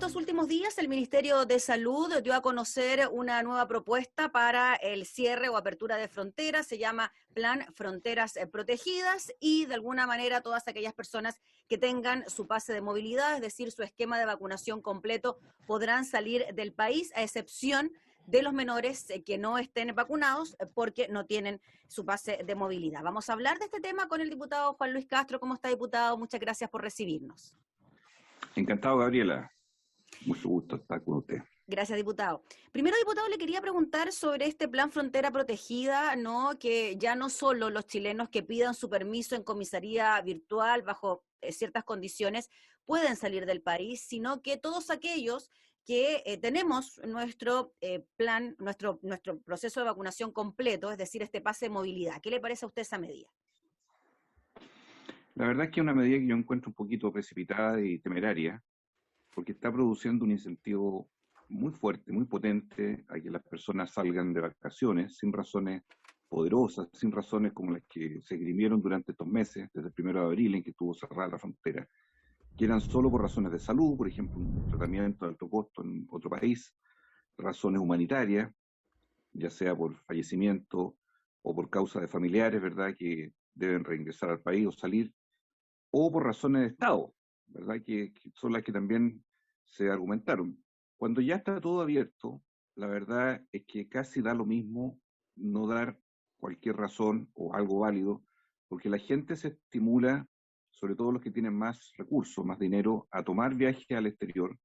estos últimos días el Ministerio de Salud dio a conocer una nueva propuesta para el cierre o apertura de fronteras, se llama Plan Fronteras Protegidas, y de alguna manera todas aquellas personas que tengan su pase de movilidad, es decir, su esquema de vacunación completo, podrán salir del país, a excepción de los menores que no estén vacunados porque no tienen su pase de movilidad. Vamos a hablar de este tema con el diputado Juan Luis Castro. ¿Cómo está, diputado? Muchas gracias por recibirnos. Encantado, Gabriela. Mucho gusto estar con usted. Gracias, diputado. Primero, diputado, le quería preguntar sobre este plan Frontera Protegida, ¿no? Que ya no solo los chilenos que pidan su permiso en comisaría virtual bajo ciertas condiciones pueden salir del país, sino que todos aquellos que tenemos nuestro plan, nuestro proceso de vacunación completo, es decir, este pase de movilidad. ¿Qué le parece a usted esa medida? La verdad es que es una medida que yo encuentro un poquito precipitada y temeraria, porque está produciendo un incentivo muy fuerte, muy potente a que las personas salgan de vacaciones sin razones poderosas, sin razones como las que se esgrimieron durante estos meses, desde el 1 de abril en que estuvo cerrada la frontera, que eran solo por razones de salud, por ejemplo, un tratamiento de alto costo en otro país, razones humanitarias, ya sea por fallecimiento o por causa de familiares, ¿verdad?, que deben reingresar al país o salir, o por razones de Estado, ¿verdad?, que son las que también se argumentaron. Cuando ya está todo abierto, la verdad es que casi da lo mismo no dar cualquier razón o algo válido, porque la gente se estimula, sobre todo los que tienen más recursos, más dinero, a tomar viajes al exterior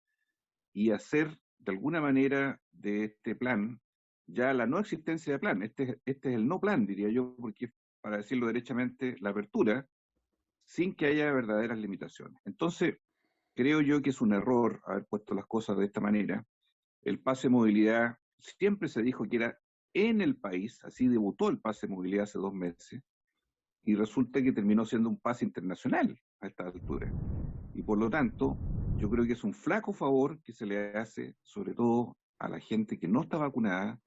y hacer de alguna manera de este plan ya la no existencia de plan. Este es el no plan, diría yo, porque para decirlo derechamente, la apertura sin que haya verdaderas limitaciones. Entonces, creo yo que es un error haber puesto las cosas de esta manera. El pase de movilidad siempre se dijo que era en el país, así debutó el pase de movilidad hace 2 meses, y resulta que terminó siendo un pase internacional a esta altura. Y por lo tanto, yo creo que es un flaco favor que se le hace, sobre todo a la gente que no está vacunada,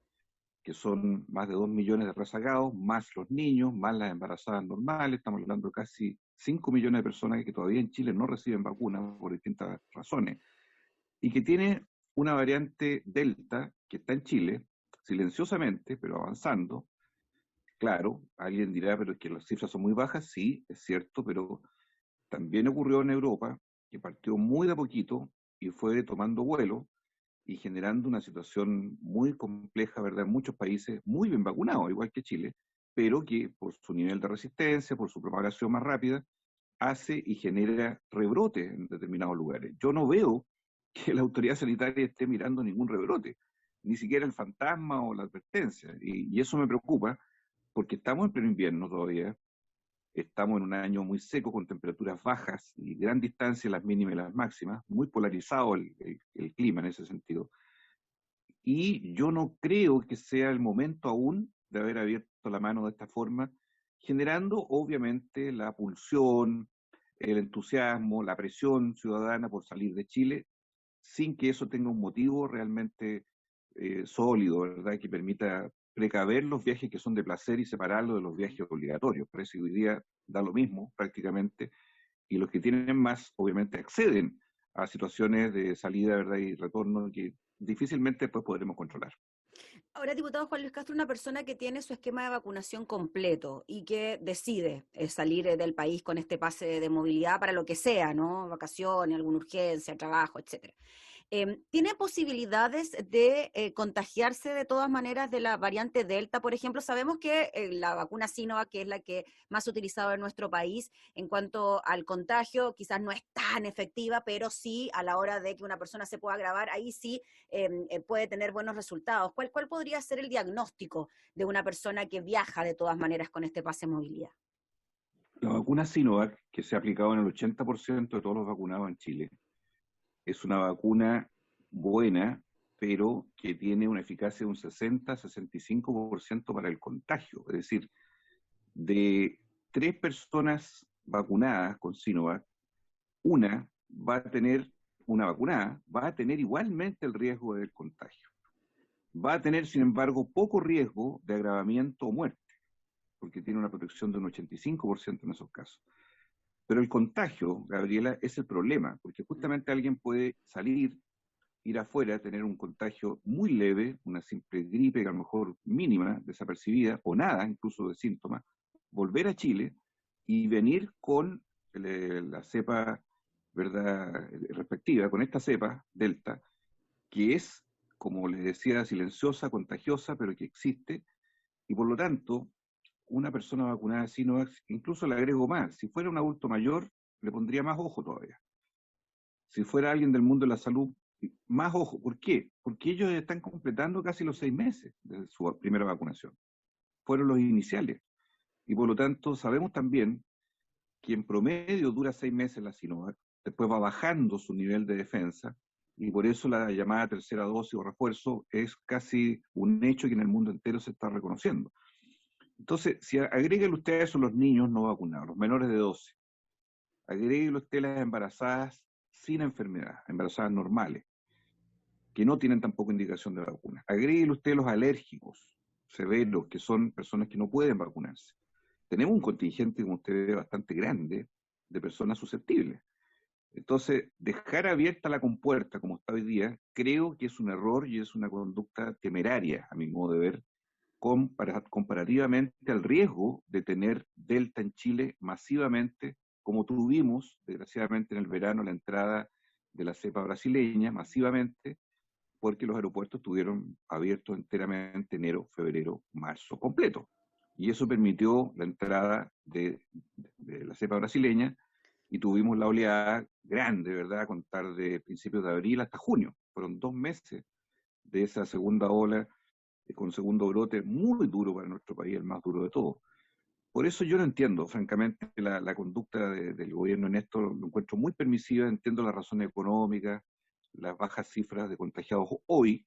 que son más de 2 millones de rezagados, más los niños, más las embarazadas normales. Estamos hablando de casi 5 millones de personas que todavía en Chile no reciben vacunas por distintas razones, y que tiene una variante Delta que está en Chile, silenciosamente, pero avanzando. Claro, alguien dirá, pero es que las cifras son muy bajas. Sí, es cierto, pero también ocurrió en Europa, que partió muy de a poquito y fue tomando vuelo y generando una situación muy compleja, ¿verdad?, en muchos países muy bien vacunados, igual que Chile, pero que por su nivel de resistencia, por su propagación más rápida, hace y genera rebrotes en determinados lugares. Yo no veo que la autoridad sanitaria esté mirando ningún rebrote, ni siquiera el fantasma o la advertencia, y eso me preocupa, porque estamos en pleno invierno todavía. Estamos en un año muy seco, con temperaturas bajas y gran distancia las mínimas y las máximas, muy polarizado el clima en ese sentido. Y yo no creo que sea el momento aún de haber abierto la mano de esta forma, generando obviamente la pulsión, el entusiasmo, la presión ciudadana por salir de Chile, sin que eso tenga un motivo realmente sólido, ¿verdad?, que permita precaver los viajes que son de placer y separarlos de los viajes obligatorios. Parece que hoy día da lo mismo prácticamente, y los que tienen más obviamente acceden a situaciones de salida, ¿verdad?, y retorno que difícilmente pues podremos controlar. Ahora, diputado Juan Luis Castro, una persona que tiene su esquema de vacunación completo y que decide salir del país con este pase de movilidad para lo que sea, ¿no? Vacaciones, alguna urgencia, trabajo, etcétera. ¿Tiene posibilidades de contagiarse de todas maneras de la variante Delta, por ejemplo? Sabemos que la vacuna Sinovac, que es la que más utilizada en nuestro país en cuanto al contagio, quizás no es tan efectiva, pero sí a la hora de que una persona se pueda agravar, ahí sí puede tener buenos resultados. ¿Cuál podría ser el diagnóstico de una persona que viaja de todas maneras con este pase de movilidad? La vacuna Sinovac, que se ha aplicado en el 80% de todos los vacunados en Chile, es una vacuna buena, pero que tiene una eficacia de un 60-65% para el contagio. Es decir, de 3 personas vacunadas con Sinovac, una va a tener, una vacunada, va a tener igualmente el riesgo del contagio. Va a tener, sin embargo, poco riesgo de agravamiento o muerte, porque tiene una protección de un 85% en esos casos. Pero el contagio, Gabriela, es el problema, porque justamente alguien puede salir ir afuera, tener un contagio muy leve, una simple gripe que a lo mejor mínima, desapercibida, o nada, incluso de síntomas, volver a Chile y venir con la cepa, ¿verdad?, respectiva, con esta cepa, Delta, que es, como les decía, silenciosa, contagiosa, pero que existe, y por lo tanto, una persona vacunada de Sinovac, incluso le agrego más, si fuera un adulto mayor, le pondría más ojo todavía. Si fuera alguien del mundo de la salud, más ojo. ¿Por qué? Porque ellos están completando casi los 6 meses de su primera vacunación. Fueron los iniciales. Y por lo tanto, sabemos también que en promedio dura 6 meses la Sinovac, después va bajando su nivel de defensa, y por eso la llamada tercera dosis o refuerzo es casi un hecho que en el mundo entero se está reconociendo. Entonces, si agréguele usted a eso los niños no vacunados, los menores de 12, agréguele usted las embarazadas sin enfermedad, embarazadas normales, que no tienen tampoco indicación de vacuna. Agréguele usted los alérgicos severos, que son personas que no pueden vacunarse. Tenemos un contingente, como usted ve, bastante grande de personas susceptibles. Entonces, dejar abierta la compuerta, como está hoy día, creo que es un error y es una conducta temeraria, a mi modo de ver, comparativamente al riesgo de tener Delta en Chile masivamente, como tuvimos, desgraciadamente, en el verano, la entrada de la cepa brasileña masivamente, porque los aeropuertos estuvieron abiertos enteramente enero, febrero, marzo completo. Y eso permitió la entrada de la cepa brasileña y tuvimos la oleada grande, ¿verdad? A contar de principios de abril hasta junio. Fueron 2 meses de esa segunda ola con segundo brote muy duro para nuestro país, el más duro de todos. Por eso yo no entiendo, francamente, la conducta del gobierno en esto, lo encuentro muy permisiva, entiendo las razones económicas, las bajas cifras de contagiados hoy,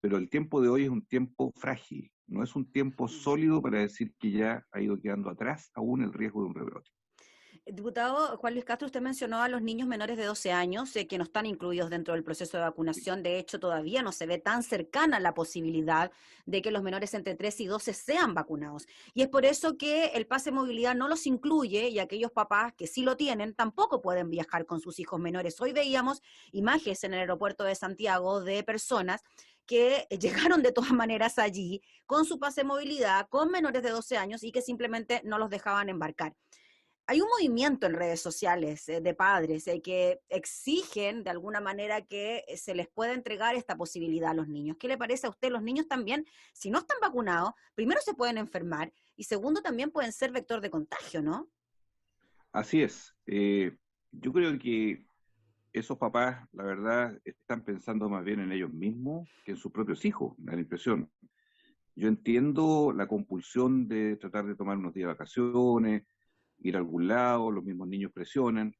pero el tiempo de hoy es un tiempo frágil, no es un tiempo sólido para decir que ya ha ido quedando atrás aún el riesgo de un rebrote. Diputado Juan Luis Castro, usted mencionó a los niños menores de 12 años que no están incluidos dentro del proceso de vacunación. De hecho, todavía no se ve tan cercana la posibilidad de que los menores entre 3 y 12 sean vacunados. Y es por eso que el pase de movilidad no los incluye y aquellos papás que sí lo tienen tampoco pueden viajar con sus hijos menores. Hoy veíamos imágenes en el aeropuerto de Santiago de personas que llegaron de todas maneras allí con su pase de movilidad, con menores de 12 años y que simplemente no los dejaban embarcar. Hay un movimiento en redes sociales de padres que exigen de alguna manera que se les pueda entregar esta posibilidad a los niños. ¿Qué le parece a usted? Los niños también, si no están vacunados, primero se pueden enfermar y segundo también pueden ser vector de contagio, ¿no? Así es. Yo creo que esos papás, la verdad, están pensando más bien en ellos mismos que en sus propios hijos, me da la impresión. Yo entiendo la compulsión de tratar de tomar unos días de vacaciones, ir a algún lado, los mismos niños presionan,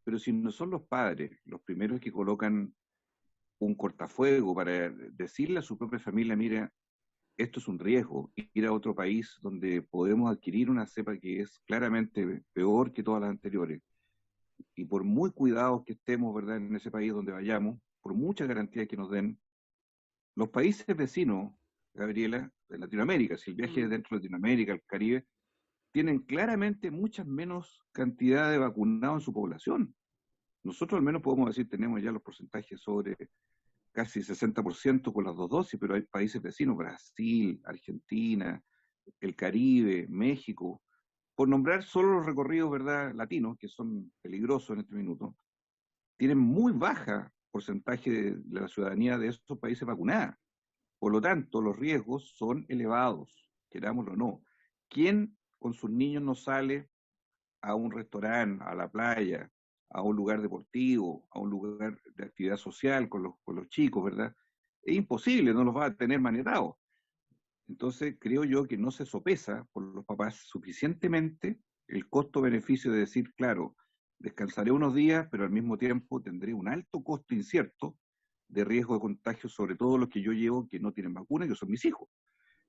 pero si no son los padres los primeros que colocan un cortafuego para decirle a su propia familia, mira, esto es un riesgo, ir a otro país donde podemos adquirir una cepa que es claramente peor que todas las anteriores, y por muy cuidados que estemos, ¿verdad?, en ese país donde vayamos, por muchas garantías que nos den, los países vecinos, Gabriela, de Latinoamérica, si el viaje es dentro de Latinoamérica, el Caribe, tienen claramente muchas menos cantidad de vacunados en su población. Nosotros al menos podemos decir, tenemos ya los porcentajes sobre casi 60% con las dos dosis, pero hay países vecinos, Brasil, Argentina, el Caribe, México, por nombrar solo los recorridos, ¿verdad?, latinos, que son peligrosos en este minuto, tienen muy baja porcentaje de la ciudadanía de esos países vacunada. Por lo tanto, los riesgos son elevados, querámoslo o no. ¿Quién con sus niños no sale a un restaurante, a la playa, a un lugar deportivo, a un lugar de actividad social con los chicos, ¿verdad? Es imposible, no los va a tener manetados. Entonces, creo yo que no se sopesa por los papás suficientemente el costo-beneficio de decir, claro, descansaré unos días, pero al mismo tiempo tendré un alto costo incierto de riesgo de contagio, sobre todo los que yo llevo que no tienen vacuna, que son mis hijos.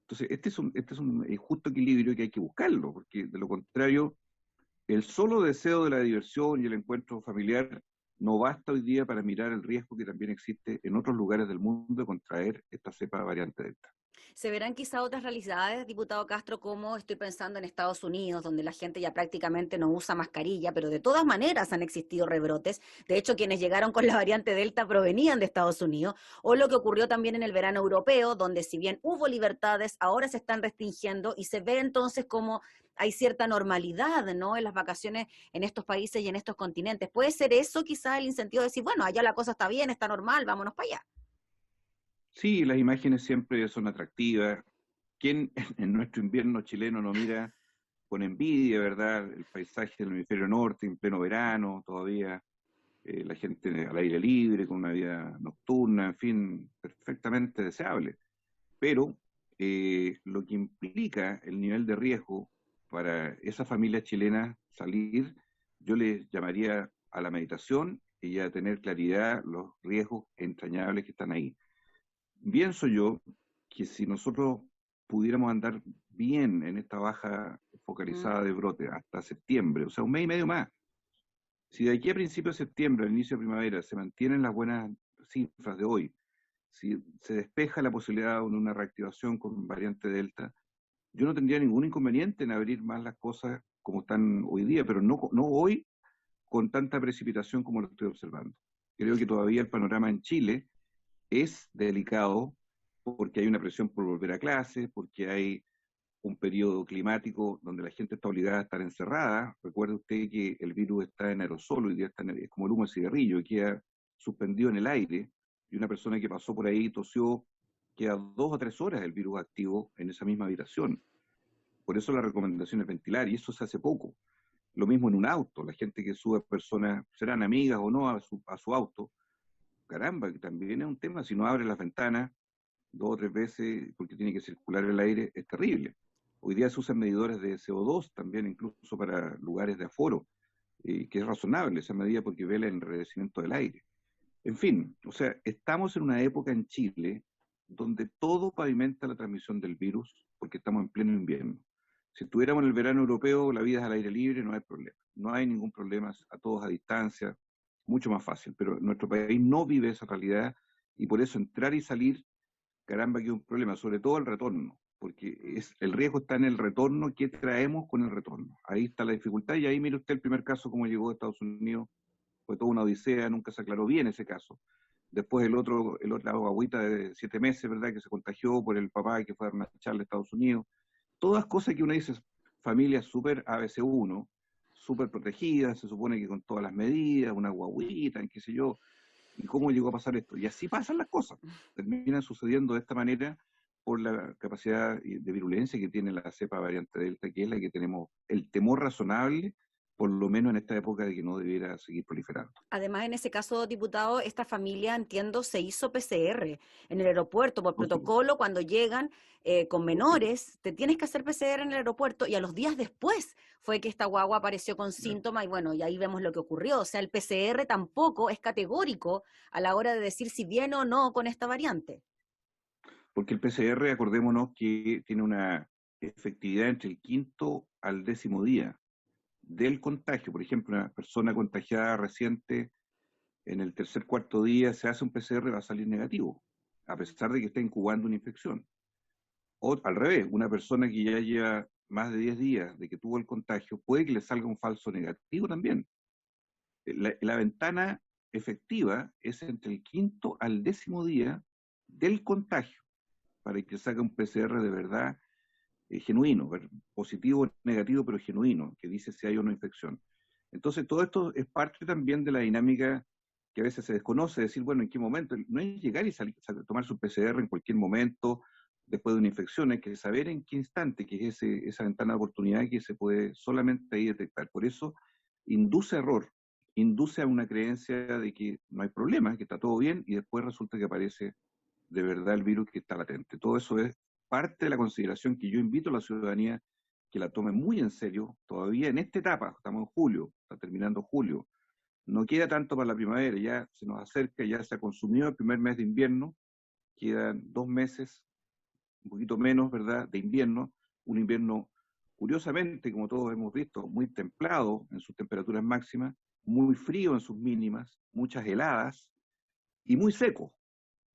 Entonces, este es un justo equilibrio que hay que buscarlo, porque de lo contrario, el solo deseo de la diversión y el encuentro familiar no basta hoy día para mirar el riesgo que también existe en otros lugares del mundo de contraer esta cepa variante Delta. Se verán quizá otras realidades, diputado Castro, como estoy pensando en Estados Unidos, donde la gente ya prácticamente no usa mascarilla, pero de todas maneras han existido rebrotes. De hecho, quienes llegaron con la variante Delta provenían de Estados Unidos, o lo que ocurrió también en el verano europeo, donde si bien hubo libertades, ahora se están restringiendo y se ve entonces como hay cierta normalidad, ¿no? En las vacaciones en estos países y en estos continentes. ¿Puede ser eso quizá el incentivo de decir, bueno, allá la cosa está bien, está normal, vámonos para allá? Sí, las imágenes siempre son atractivas. ¿Quién en nuestro invierno chileno no mira con envidia, verdad, el paisaje del hemisferio norte en pleno verano, todavía la gente al aire libre, con una vida nocturna, en fin, perfectamente deseable? Pero lo que implica el nivel de riesgo para esa familia chilena salir, yo les llamaría a la meditación y a tener claridad los riesgos entrañables que están ahí. Pienso yo que si nosotros pudiéramos andar bien en esta baja Mm. focalizada de brote hasta septiembre, o sea, un mes y medio más, si de aquí a principios de septiembre, al inicio de primavera, se mantienen las buenas cifras de hoy, si se despeja la posibilidad de una reactivación con variante Delta, yo no tendría ningún inconveniente en abrir más las cosas como están hoy día, pero no hoy con tanta precipitación como lo estoy observando. Creo que todavía el panorama en Chile es delicado porque hay una presión por volver a clase, porque hay un periodo climático donde la gente está obligada a estar encerrada. Recuerde usted que el virus está en aerosol, hoy día está es como el humo de cigarrillo, y queda suspendido en el aire, y una persona que pasó por ahí tosió, queda 2 o 3 horas el virus activo en esa misma habitación. Por eso la recomendación es ventilar, y eso se hace poco. Lo mismo en un auto, la gente que sube personas, serán amigas o no, a su auto, caramba, que también es un tema, si no abre las ventanas 2 o 3 veces porque tiene que circular el aire, es terrible. Hoy día se usan medidores de CO2 también, incluso para lugares de aforo, que es razonable esa medida porque vela el enrarecimiento del aire. En fin, o sea, estamos en una época en Chile donde todo pavimenta la transmisión del virus porque estamos en pleno invierno. Si estuviéramos en el verano europeo, la vida es al aire libre, no hay problema. No hay ningún problema, a todos a distancia, mucho más fácil. Pero nuestro país no vive esa realidad y por eso entrar y salir, caramba, que es un problema, sobre todo el retorno, porque el riesgo está en el retorno, ¿qué traemos con el retorno? Ahí está la dificultad y ahí mire usted el primer caso, cómo llegó a Estados Unidos, fue toda una odisea, nunca se aclaró bien ese caso. Después la agüita de 7 meses, ¿verdad?, que se contagió por el papá que fue a dar una charla a Estados Unidos. Todas cosas que uno dice, familias súper ABC1, súper protegidas, se supone que con todas las medidas, una guaguita, qué sé yo, y cómo llegó a pasar esto. Y así pasan las cosas. Terminan sucediendo de esta manera por la capacidad de virulencia que tiene la cepa variante Delta, que es la que tenemos el temor razonable, por lo menos en esta época, de que no debiera seguir proliferando. Además, en ese caso, diputado, esta familia, entiendo, se hizo PCR en el aeropuerto por Por supuesto. protocolo. Cuando llegan con Por supuesto. menores, te tienes que hacer PCR en el aeropuerto y a los días después fue que esta guagua apareció con Claro. síntomas y bueno, y ahí vemos lo que ocurrió. O sea, el PCR tampoco es categórico a la hora de decir si viene o no con esta variante. Porque el PCR, acordémonos que tiene una efectividad entre el quinto al 10.º día del contagio. Por ejemplo, una persona contagiada reciente en el tercer, cuarto día se hace un PCR, va a salir negativo, a pesar de que está incubando una infección. O al revés, una persona que ya lleva más de 10 días de que tuvo el contagio, puede que le salga un falso negativo también. La ventana efectiva es entre el quinto al 10.º día del contagio, para que salga un PCR de verdad genuino, positivo o negativo, pero genuino, que dice si hay o no infección. Entonces, todo esto es parte también de la dinámica que a veces se desconoce, decir, bueno, ¿en qué momento? No es llegar y tomar su PCR en cualquier momento después de una infección, hay que saber en qué instante, que es esa ventana de oportunidad que se puede solamente ahí detectar. Por eso, induce error, induce a una creencia de que no hay problema, que está todo bien, y después resulta que aparece de verdad el virus que está latente. Todo eso es parte de la consideración que yo invito a la ciudadanía que la tome muy en serio, todavía en esta etapa, estamos en julio, está terminando julio, no queda tanto para la primavera, ya se nos acerca, ya se ha consumido el primer mes de invierno, quedan 2 meses, un poquito menos, ¿verdad?, de invierno, un invierno, curiosamente, como todos hemos visto, muy templado en sus temperaturas máximas, muy frío en sus mínimas, muchas heladas y muy seco.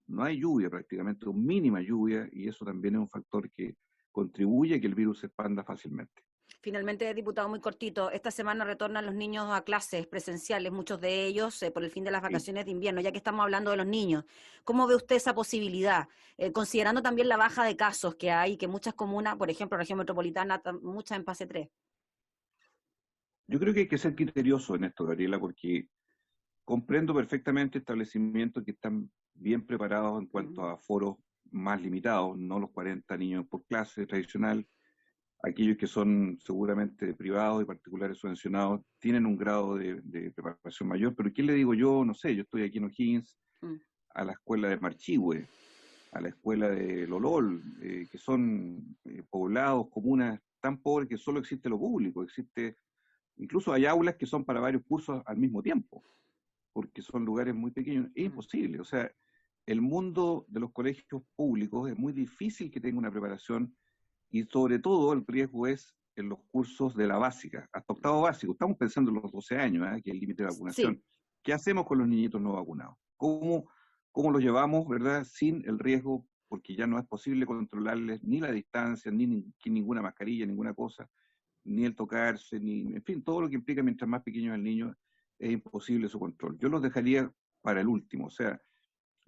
no hay lluvia prácticamente, o mínima lluvia, y eso también es un factor que contribuye a que el virus se expanda fácilmente. Finalmente, diputado, muy cortito, esta semana retornan los niños a clases presenciales, muchos de ellos por el fin de las Sí. vacaciones de invierno, ya que estamos hablando de los niños. ¿Cómo ve usted esa posibilidad? Considerando también la baja de casos que hay, que muchas comunas, por ejemplo, región metropolitana, muchas en fase 3. Yo creo que hay que ser criterioso en esto, Gabriela, porque comprendo perfectamente establecimientos que están bien preparados en cuanto a foros más limitados, no los 40 niños por clase tradicional. Aquellos que son seguramente privados y particulares subvencionados tienen un grado de preparación mayor, pero ¿qué le digo yo? No sé, yo estoy aquí en O'Higgins, a la escuela de Marchihue, a la escuela de Lolol, que son poblados, comunas tan pobres que solo existe lo público, incluso hay aulas que son para varios cursos al mismo tiempo, porque son lugares muy pequeños. Es imposible, o sea, el mundo de los colegios públicos es muy difícil que tenga una preparación, y sobre todo el riesgo es en los cursos de la básica, hasta octavo básico. Estamos pensando en los 12 años, que es el límite de vacunación. Sí. ¿Qué hacemos con los niñitos no vacunados? ¿Cómo los llevamos, verdad, sin el riesgo? Porque ya no es posible controlarles ni la distancia, ni ninguna mascarilla, ninguna cosa, ni el tocarse, en fin, todo lo que implica mientras más pequeño es el niño, es imposible su control. Yo los dejaría para el último, o sea,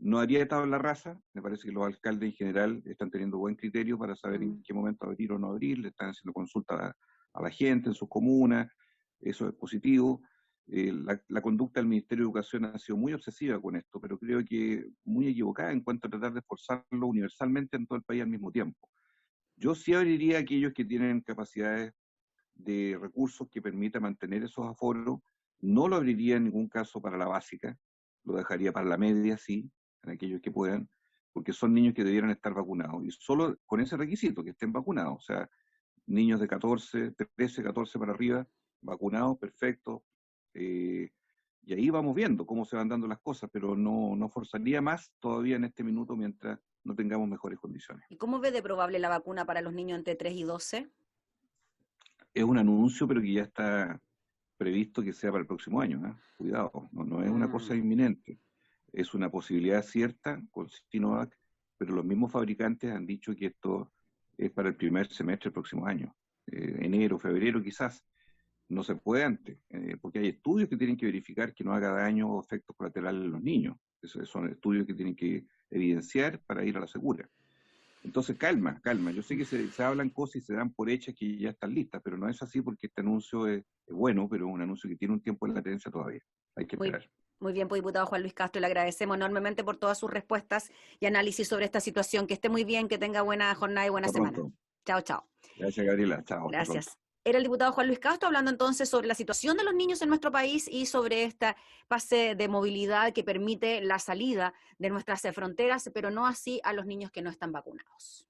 no haría tabla rasa. Me parece que los alcaldes en general están teniendo buen criterio para saber en qué momento abrir o no abrir, le están haciendo consultas a la gente en sus comunas, eso es positivo. La conducta del Ministerio de Educación ha sido muy obsesiva con esto, pero creo que muy equivocada en cuanto a tratar de forzarlo universalmente en todo el país al mismo tiempo. Yo sí abriría a aquellos que tienen capacidades de recursos que permitan mantener esos aforos. No lo abriría en ningún caso para la básica, lo dejaría para la media, sí, en aquellos que puedan, porque son niños que debieran estar vacunados, y solo con ese requisito, que estén vacunados, o sea, niños de 14, 13, 14 para arriba, vacunados, perfecto, y ahí vamos viendo cómo se van dando las cosas, pero no forzaría más todavía en este minuto mientras no tengamos mejores condiciones. ¿Y cómo ve de probable la vacuna para los niños entre 3 y 12? Es un anuncio, pero que ya está previsto que sea para el próximo año, ¿eh? Cuidado, no es una cosa inminente, es una posibilidad cierta con Sinovac, pero los mismos fabricantes han dicho que esto es para el primer semestre del próximo año, enero, febrero quizás, no se puede antes, porque hay estudios que tienen que verificar que no haga daño o efectos colaterales en los niños, esos son estudios que tienen que evidenciar para ir a la segura. Entonces, calma. Yo sé que se hablan cosas y se dan por hechas que ya están listas, pero no es así, porque este anuncio es bueno, pero es un anuncio que tiene un tiempo de latencia todavía. Hay que esperar. Muy bien, pues, diputado Juan Luis Castro, le agradecemos enormemente por todas sus respuestas y análisis sobre esta situación. Que esté muy bien, que tenga buena jornada y buena Hasta semana. pronto. Chao, chao. Gracias, Gabriela. Chao. Hasta pronto. Gracias. Era el diputado Juan Luis Castro hablando entonces sobre la situación de los niños en nuestro país y sobre esta pase de movilidad que permite la salida de nuestras fronteras, pero no así a los niños que no están vacunados.